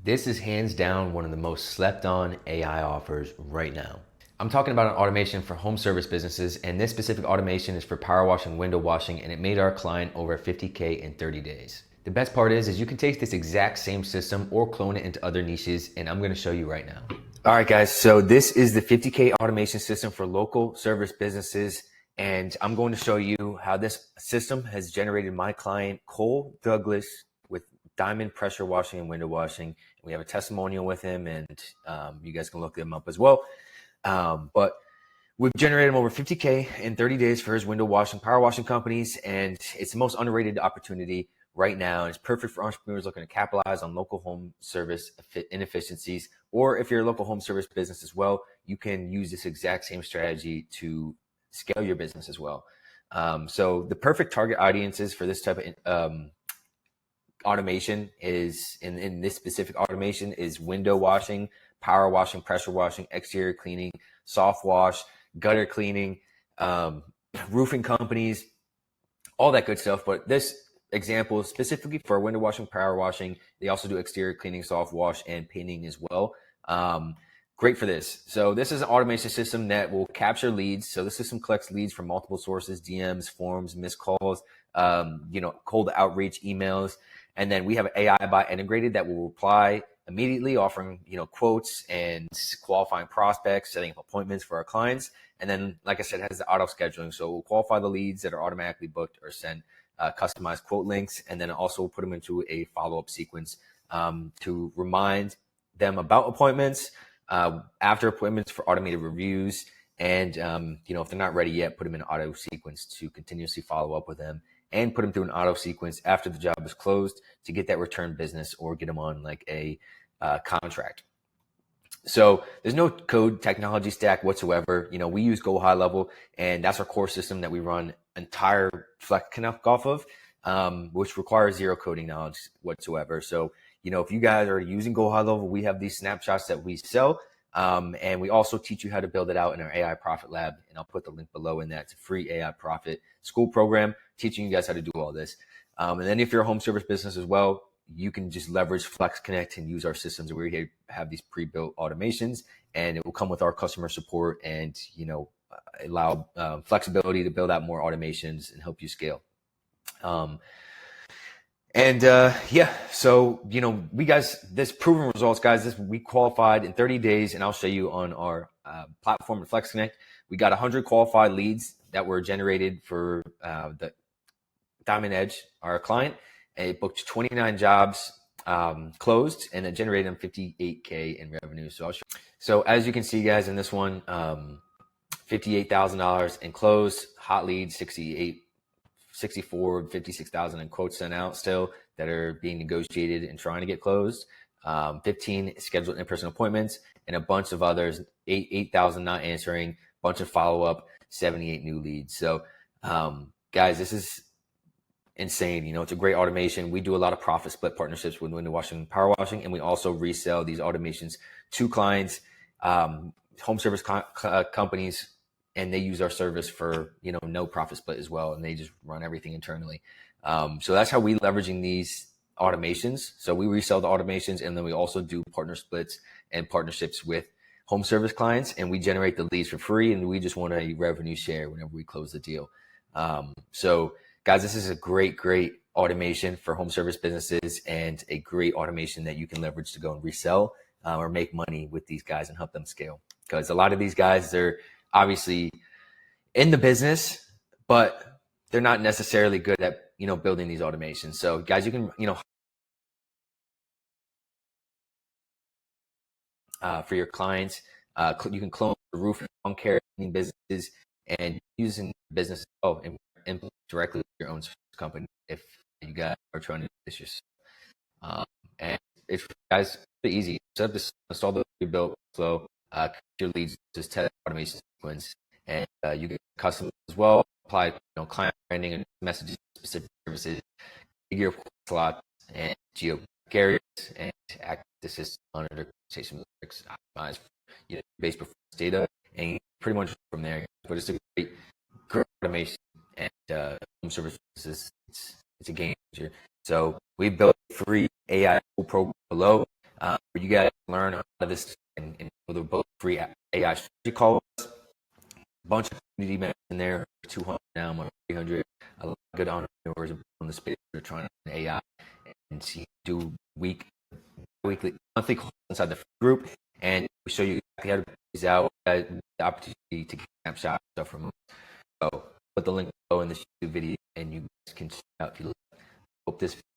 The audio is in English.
This is hands down one of the most slept on AI offers right now. I'm talking about an automation for home service businesses, and this specific automation is for power washing, window washing, and it made our client over 50K in 30 days. The best part is you can take this exact same system or clone it into other niches, and I'm gonna show you right now. All right, guys, so this is the 50K automation system for local service businesses, and I'm going to show you how this system has generated my client, Cole Douglas, with diamond pressure washing and window washing. We have a testimonial with him, and you guys can look him up as well. But we've generated him over 50K in 30 days for his window washing, power washing companies, and it's the most underrated opportunity right now. And it's perfect for entrepreneurs looking to capitalize on local home service inefficiencies. Or if you're a local home service business as well, you can use this exact same strategy to scale your business as well. So the perfect target audiences for this type of automation is in this specific automation is window washing, power washing, pressure washing, exterior cleaning, soft wash, gutter cleaning, roofing companies, all that good stuff. But this example is specifically for window washing, power washing. They also do exterior cleaning, soft wash, and painting as well. Great for this. So this is an automation system that will capture leads. So the system collects leads from multiple sources: DMs, forums, missed calls, cold outreach, emails. And then we have an AI bot integrated that will reply immediately, offering, quotes and qualifying prospects, setting up appointments for our clients. And then, like I said, it has the auto scheduling. So we'll qualify the leads that are automatically booked or send customized quote links. And then also put them into a follow-up sequence to remind them about appointments, after appointments for automated reviews. And, if they're not ready yet, put them in auto sequence to continuously follow up with them, and put them through an auto sequence after the job is closed to get that return business or get them on like a contract. So there's no code technology stack whatsoever. We use 𝐬𝐻⁴, and that's our core system that we run entire Flex Connect off of, which requires zero coding knowledge whatsoever. So, if you guys are using 𝐬𝐻⁴, we have these snapshots that we sell. And we also teach you how to build it out in our AI Profit Lab. And I'll put the link below in that. It's a free AI Profit school program teaching you guys how to do all this. And then if you're a home service business as well, you can just leverage Flex Connect and use our systems. We have these pre-built automations, and it will come with our customer support and, allow flexibility to build out more automations and help you scale. So, this proven results, guys, we qualified in 30 days, and I'll show you on our platform at Flex Connect. We got 100 qualified leads that were generated for the Diamond Edge, our client, and it booked 29 jobs, closed, and it generated them 58K in revenue. So as you can see, guys, in this one, $58,000 in closed, hot leads, 64, 56,000 in quotes sent out still that are being negotiated and trying to get closed. 15 scheduled in-person appointments, and a bunch of others, 8,000 not answering, bunch of follow-up, 78 new leads. So, guys, this is insane. It's a great automation. We do a lot of profit split partnerships with window washing and power washing, and we also resell these automations to clients, home service companies, and they use our service for, no profit split as well. And they just run everything internally. So that's how we leveraging these automations. So we resell the automations, and then we also do partner splits and partnerships with home service clients, and we generate the leads for free. And we just want a revenue share whenever we close the deal. So guys, this is a great automation for home service businesses, and a great automation that you can leverage to go and resell or make money with these guys and help them scale. Because a lot of these guys, they're obviously in the business, but they're not necessarily good at, building these automations. So guys, you can, for your clients, you can clone the roof and lawn care businesses and using business and implement directly with your own company if you guys are trying to do this yourself. And it's, guys, pretty easy. Set up this, install the pre-built flow, your leads, just test automation sequence, and you get custom as well. Apply, client branding and messages, specific services, figure slots, and geo carriers, and act assist monitor conversation metrics, optimize, base performance data, and pretty much from there. But it's a great automation, and home services, it's a game changer. So we built a free AI program below. where you guys learn how to this, and they're both free AI strategy calls. A bunch of community members in there, 200 now, I'm on 300. A lot of good entrepreneurs in the space that are trying to learn AI and see do weekly, monthly calls inside the group, and we show you exactly how to put these out, the opportunity to get snapshot stuff from them. So put the link below in this YouTube video, and you guys can check out if you like. Hope this video